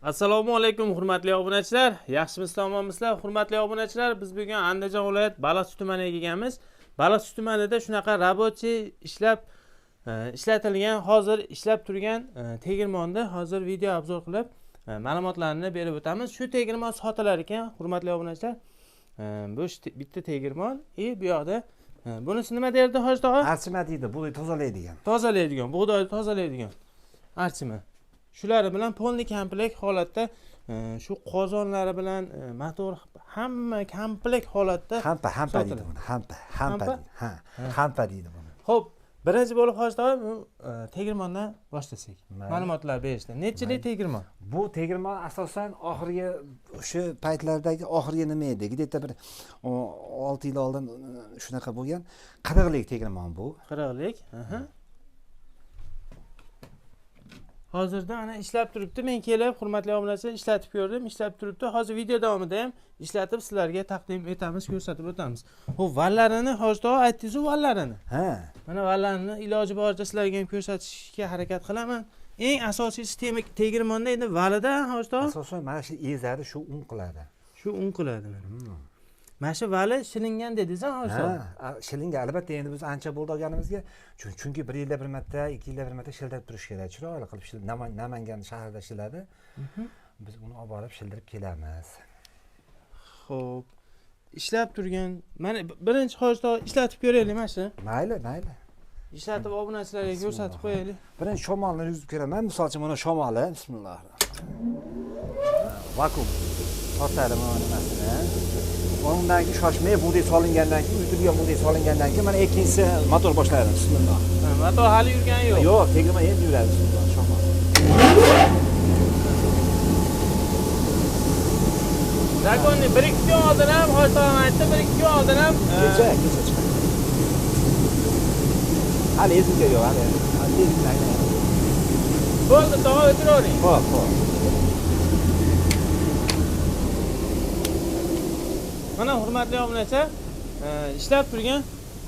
Assalomu alaykum hurmatli obunachilar. Yaxshimisiz, omonmisizlar? Hurmatli obunachilar, biz bugun Andijon viloyat Baliqchi tumaniga kelganmiz. Baliqchi tumanida shunaqa rabochiy ishlatilgan, hozir ishlab turgan tegirmonni hozir video obzor qilib ma'lumotlarni berib o'tamiz. Shu tegirmon sotilar ekan, hurmatli obunachilar. Bu bitta tegirmon, bu yoqda bunisi nima derdi Hoji tog'a? Archima deydi, bug'doy tozalaydigan. Bug'doy tozalaydigan. Archima. Shular bilan polni komplekt holatda shu qozonlari bilan motor hamma komplekt holatda hampa deydi buni. Hampa deydi buni. Xo'p, birinchi bo'lib Hoji tog'a tegirmondan boshlasak. Ma'lumotlar berishdi. Nechchilik tegirmon? Bu tegirmon asosan oxirgi o'sha paytlardagi oxirgi nima edi? Где-то bir 6 yil oldin shunaqa bo'lgan. 40lik tegirmon bu. 40lik. Hozirda ana ishlab turibdi. Men kelib, hurmatli obunachilar, ishlatib ko'rdim, ishlab turibdi. Hozir video davomida ham ishlatib sizlarga taqdim etamiz, ko'rsatib o'tamiz. Xo'p, vallarini Hoji tog'a aytdingiz-ku, vallarini. Ha. Mana vallarini iloji boricha sizlarga ham ko'rsatishga harakat qilaman. Eng asosiysi tegirmonda endi valida Hoji tog'a. Asosan mana shu ezadi, shu un qiladi. Shu un qiladi. Mana shu vali shilingan dedingiz-a Hoji tog'a? Ha, shilingan albatta endi biz ancha bo'ldi olganimizga. Chunki 1 yilda bir marta, 2 yilda bir marta shildirib turish kerak. Chiroyli qilib Namangan shahrida shiladi. Biz uni olib borib shildirib kelamiz. Xo'p. Ishlab turgan, mana birinchi Hoji tog'a ishlatib ko'raylik mana shu. Mayli. Ishlatib obunachilarga ko'rsatib qo'yaylik. Birinchi shamolni yuzib ko'raman. Masalan, mana shamoli, bismillah. Vakuum tortadi mana nimasini. Ondan keyin shoshmay bug'doy solingandan keyin, uydirilgan bug'doy solingandan keyin mana ikkinchisi motor boshlaydi. Bismillah. Motor hali yurgani yo'q. Yo'q, tegirmon endi yuradi. Bismillah, shamol. Zakonni 1-2 kun oldin ham Hoji tog'a aytdi, 1-2 kun oldin ham kecha chiqadi. Hali ezilgan yo'q, hali. Bo'ldi, tog'a o'tiravering. Xo'p. Mana hurmatli obunachilar, ishlab turgan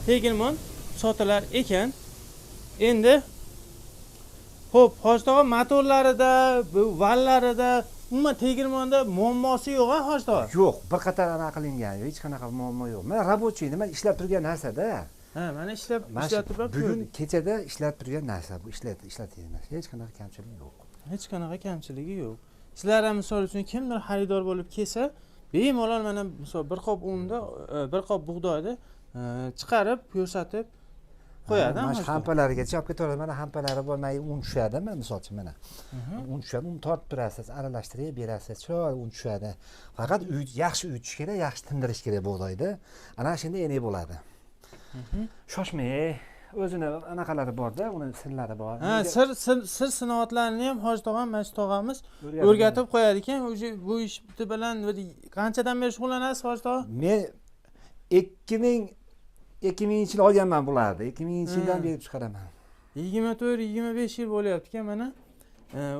tegirmon sotilar ekan. Endi xo'p, Hoji tog'a motorlarida, bu vallarida, umuman tegirmonda muammosi yo'q-a Hoji tog'a? Yo'q, bir qator anaqa qilingan, hech qanaqa muammo yo'q. Mana rabochiy, nima ishlab turgan narsa-da. Ha, mana ishlatib bugun kechada ishlab turgan narsa bu, ishlatilgan. Hech qanaqa kamchilik yo'q. Hech qanaqa kamchiligi yo'q. Sizlar ham misol uchun kimdir xaridor bo'lib kelsa, bemalol mana misol bir qop unda, bir qop bug'doyni chiqarib ko'rsatib qo'yadi. Mana hampalarigacha olib ketaveradi. Mana hampalari bo'lmay un tushadi, mana misol uchun mana. Un tushadi, uni tortib turasiz, aralashtirib berasiz, chiroyli un tushadi. Faqat yaxshi uyutish kerak, yaxshi tindirish kerak bug'doyni. Ana shunda endi bo'ladi. Shoshmay, o'zini anaqalari bor-da, uni sirlari bor. Ha, sir sinoatlarini ham Hoji tog'am, Mash tog'amiz o'rgatib qo'yadi ekan. Bu ish bilan qanchadan beri shug'ullanasiz Hoji tog'a? Men 2000-yil olganman bularni. 2000-yildan berib chiqaraman. 24-25 yil bo'lyapti ekan mana.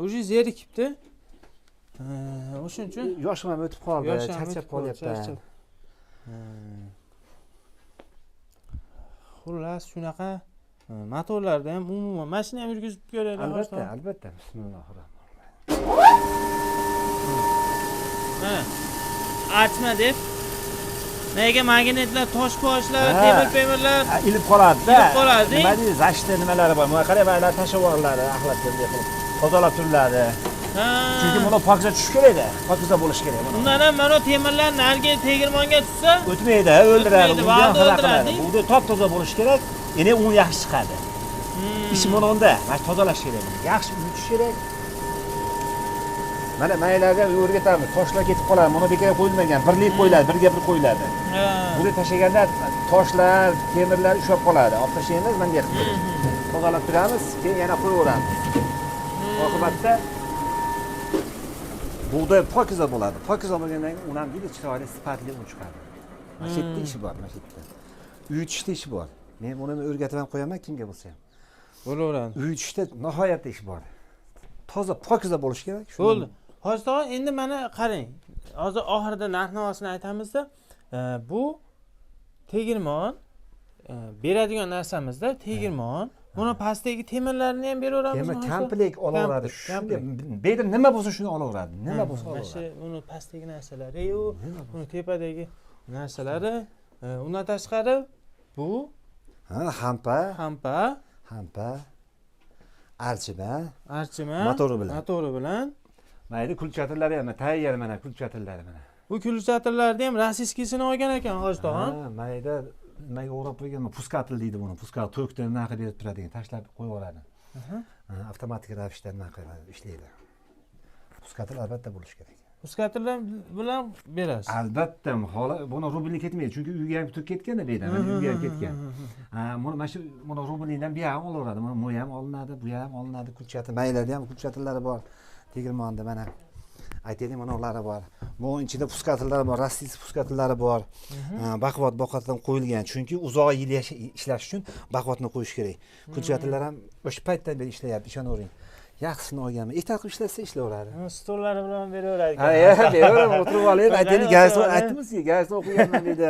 Уже zerikibdi. O'shuning uchun yoshim ham o'tib qoldi, charchab qolyapman. Xullas shunaqa motorlarda ham umuman mashina ham yurgizib ko'radi. Albatta. Bismillahirrohmanirrohim. Mana archma deb nega magnetlar, toshpochlar, temir-pemirlar ilib qoladi-da. Nima deydi? Zashti nimalari bor. Mana qarang, mana tashavorlari axlat qilib tozalab turiladi. Chunki buni pokiza tushish kerak-da. Pokiza bo'lish kerak buni. Undan ham mana temirlar narigi tegirmonga tushsa, o'tmaydi, o'ldiradi. Bu top-toza bo'lish kerak. Endi un yaxshi chiqadi. Ish mana unda, mana tozalash kerak. Yaxshi yutish kerak. Mana maylarga o'rgatamiz. Toshlar ketib qoladi. Mana bekor qo'yilmagan, birlik qo'yiladi, birga bir qo'yiladi. Buni tashaganda toshlar, temirlar ushlab qoladi. Olib tashlaymiz, bunday qilib. Tozalab turamiz, keyin yana qo'yaveramiz. Oqibatda bug'doy pokiza bo'ladi. Pokiza bo'lgandan keyin uni ham juda chiroyli, sifatli un chiqadi. Mana shu yerda ishi bor, mana shu yerda. Uyutishda ishi bor. Men buni o'rgatib ham qo'yaman kimga bo'lsa ham. Bo'laveradi. Uyutishda nihoyatda ish bor. Toza, pokiza bo'lish kerak. Bo'ldi. Hoji tog'a, endi mana qarang. Hozir oxirida narx-navosini aytamizda, bu tegirmon beradigan narsamizda tegirmon Buni pastdagi temirlarni ham beraveramizmi? Temir komplet olaveradi. Shunday komplet. bu yerda nima bo'lsa shuni olaveradi. Nima bo'lsa Mana olaveradi. shu buni pastdagi narsalari-yu, buni tepadagi narsalari, undan tashqari bu Ha, hampa, hampa, archima, motori bilan. Motori bilan. Mayli kulchatirlari ham tayyor mana kulchatirlari mana. Bu kulchatirlarni ham rossiyskisini olgan ekan Hoji Ha, mayda nimaga o'rab qo'ygan, puskatil deydi buni. Puskatil to'kda nima qilib berib turadigan, tashlab qo'yib yuboradi. Avtomatik ravishda nima qilib ishlaydi. Puskatil albatta bo'lishi kerak. Puskatirlar bilan berasiz. Albatta, buni rubli ketmaydi, chunki uyga ham turib ketganda bu yerda, mana uyga ham ketgan. Mana shu rublidan bu ham olaveradi, bu ham olinadi, bu ham olinadi, kulchati, maylarda ham kulchatilari bor. Tegirmonda mana aytaylik, mana ular bor. Bu ichida puskatillar bor, rossiyskiy puskatillari bor. Baquvvat boqatdan qo'yilgan, chunki uzoq yil ishlash uchun baquvvatni qo'yish kerak. Kulchatillar ham o'sha paytdan beri ishlayapti, ishonavering. Yaxshisini olganman. Ehtiyot qilib ishlatsa ishlaveradi. Stollari bilan beraveradi. Ha, beraver, o'tirib oling. Aytaylik, gazetni aytdimmi-ku, gazetni o'qiganman dedi.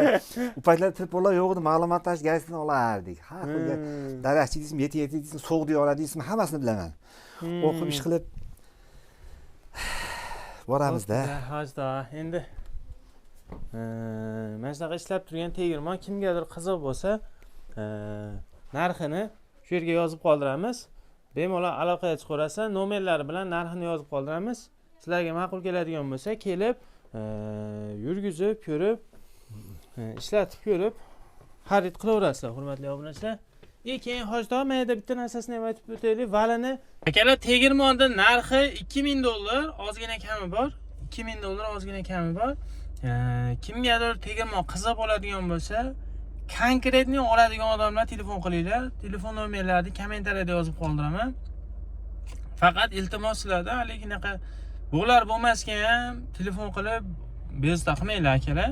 U paytlar telefonlar yo'q edi, ma'lumot tash gazetni olardik. Ha, daraxtchi deysizmi, yeti deysizmi, so'g'di oladi deysizmi, hammasini bilaman. O'qib ish qilib boramizda. Hojda, endi mana shunaqa ishlab turgan tegirmon kimgadir qiziq bo'lsa, narxini shu yerga yozib qoldiramiz. Bemalol aloqaga chiqarasiz, nomerlari bilan narxini yozib qoldiramiz. Sizlarga ma'qul keladigan bo'lsa, kelib, yurgizib, ko'rib, ishlatib ko'rib, xarid qilaverasizlar, hurmatli obunachilar. Keyin Hojdor mayda bitta narsasini ham aytib o'taylik. Valini akalar, tegirmonda narxi $2000, ozgina kami bor. $2000 ozgina kami bor. Kimgadir tegirmon qiziq bo'ladigan bo'lsa, konkretni oladigan odamlar telefon qilinglar. Telefon nomerlarini kommentariyada yozib qoldiraman. Faqat iltimos sizlarda hali unaqa bo'lar bo'lmasga ham telefon qilib bezovta qilmanglar akalar.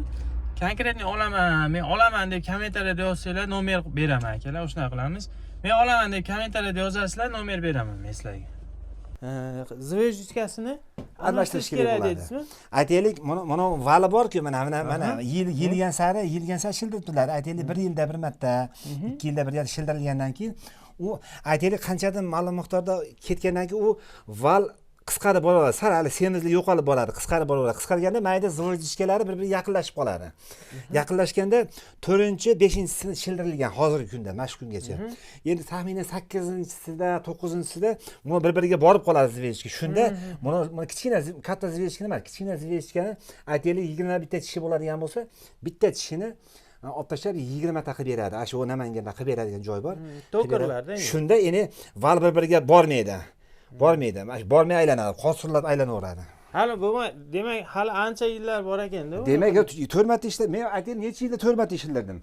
Konkretni olaman, men olaman deb kommentariyada yozsanglar, nomer beraman akalar, o'shuna qilamiz. Men olaman deb kommentariyada yozasizlar, nomer beraman men sizlarga. Zvejdichkasini almashtirish kerak bo'ladi. Aytaylik, mana vali bor-ku, mana yilgan sari shildirib turadi. Aytaylik 1 yilda bir marta, 2 yilda bir marta shildirilgandan keyin u aytaylik qanchadir ma'lum miqdorda ketgandan keyin u val qisqarib boraveradi. Sal hali semizlik yo'qolib boradi, qisqarib boraveradi. Qisqarganda mayda zvejdichkalari bir-biriga yaqinlashib qoladi. Yaqinlashganda 4-5-sini shildirilgan hozirgi kunda, mana shu kungacha. Endi taxminan 8-sida, 9-sida buni bir-biriga borib qoladi zvejdichka. Shunda buni kichkina, katta zvejdichka emas, kichkina zvejdichkani aytaylik 20 ta tishi bo'ladigan bo'lsa, bitta tishini olib tashlab 20 ta qilib beradi. Shu Namanganda qilib beradigan joy bor. To'kirlarda. Shunda endi val bir-biriga bormaydi. Bormay aylanadi, qosurlab aylanaveradi. Hali bo'lmay, demak, hali ancha yillar bor ekanda. Demak, 4 marta ishlar. Men aytaylik, necha yilda 4 marta ishlardim.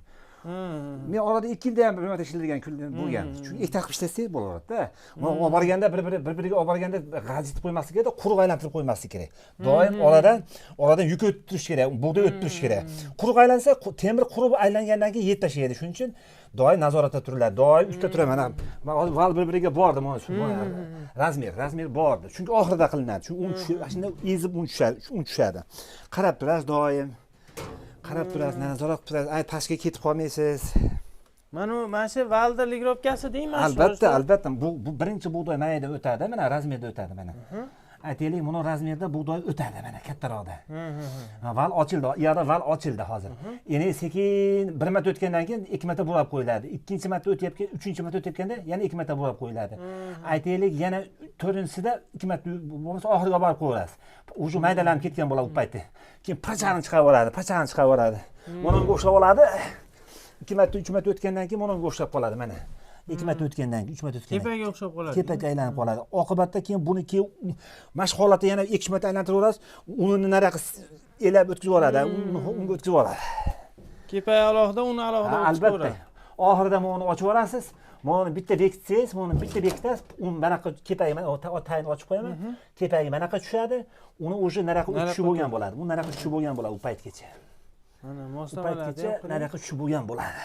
Men orada 2 yilda ham 1 marta ishlargan kunlar bo'lgan. Chunki ehtiyot qilib ishlasak bo'laveradi-da. Olib borganda bir-biriga olib borganda g'ajitib qo'ymaslik kerak, quruq aylantirib qo'ymaslik kerak. Doim oradan yuk o'tib turish kerak, bug'doy o'tib turish kerak. Quruq aylansa, temir quruq aylangandan keyin yeb tashlaydi. Shuning uchun doim nazoratda turiladi. Doim ustda turaman. Men hozir val bir-biriga bordi, mana shu razmer bordi. Chunki oxirida qilinadi. Chunki shunda ezib un tushadi. Qarab turasiz doim. Qarab turasiz, nazorat qilib turasiz. Ay, pastga ketib qolmaysiz. Mana shu valda ligrovkasi deyman. Albatta. Bu birinchi bug'doy mayda o'tadi, mana razmerda o'tadi mana. Aytaylik, buni razmerda bug'doy o'tadi mana kattaroqda. Val ochildi, yo'qda val ochildi hozir. Endi sekin 1 marta o'tgandan keyin 2 marta bo'lib qo'yiladi. 2-chi marta o'tyapgan, 3-chi marta o'tayotganda yana 2 marta bo'lib qo'yiladi. Aytaylik, yana 4-sida 2 marta bo'lmasa oxiriga borib qo'yasiz. O'sha maydalanib ketgan bo'ladi u paytda. Keyin pachani chiqaveradi. Mana unga o'xshab oladi. 2 marta, 3 marta o'tgandan keyin mana unga o'xshab qoladi mana. 2 marta o'tgandan keyin, 3 marta o'tgandan keyin tepaga o'xshab qoladi. Tepaga aylanib qoladi. Oqibatda keyin buni mashq holatda yana 2 marta aylantirib unini nariga elab o'tkazib yuboradi, unga o'tkazib yuboradi. Kepayi alohida, uni alohida o'tkazib yuboradi. Albatta. Oxirida buni ochib yuborasiz. Buni bitta bekitsangiz, buni bitta bekitasiz, uni manaqa kepayi mana tayini ochib qo'yaman. Kepayi manaqa tushadi. Uni o'sha nariga tushib bo'lgan bo'ladi. Bu nariga tushib bo'lgan bo'ladi u paytgacha. Mana moslamalarni nariga tushib bo'lgan bo'ladi.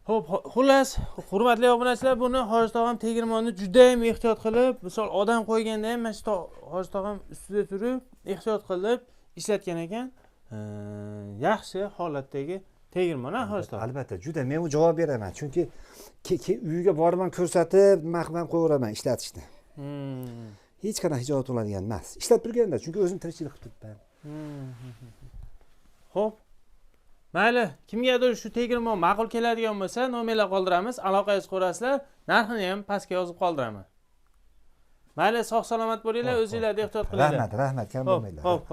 Xo'p, xullas, hurmatli obunachilar, buni Hoji tog'am tegirmonni juda ham ehtiyot qilib, misol odam qo'yganda ham mana shu Hoji tog'am ustida turib, ehtiyot qilib ishlatgan ekan. Yaxshi holatdagi tegirmon ha hozir. Albatta, juda men u javob beraman. Chunki uyga borman ko'rsatib, maqman qo'yveraman ishlatishni. Hech qanaqa ijod bo'ladigan emas. Ishlab turganda, chunki o'zim tirikchilik qilib turibman. Xo'p. Mayli, kimgadir shu tegirmon ma'qul keladigan bo'lsa, nomerlar qoldiramiz, aloqangizni ko'rasizlar, narxini ham pastga yozib qoldiraman. Mayli, sog' salomat bo'linglar, o'zingizlarga ehtiyot qilinglar. Rahmat, kam bo'lmanglar. Xo'p.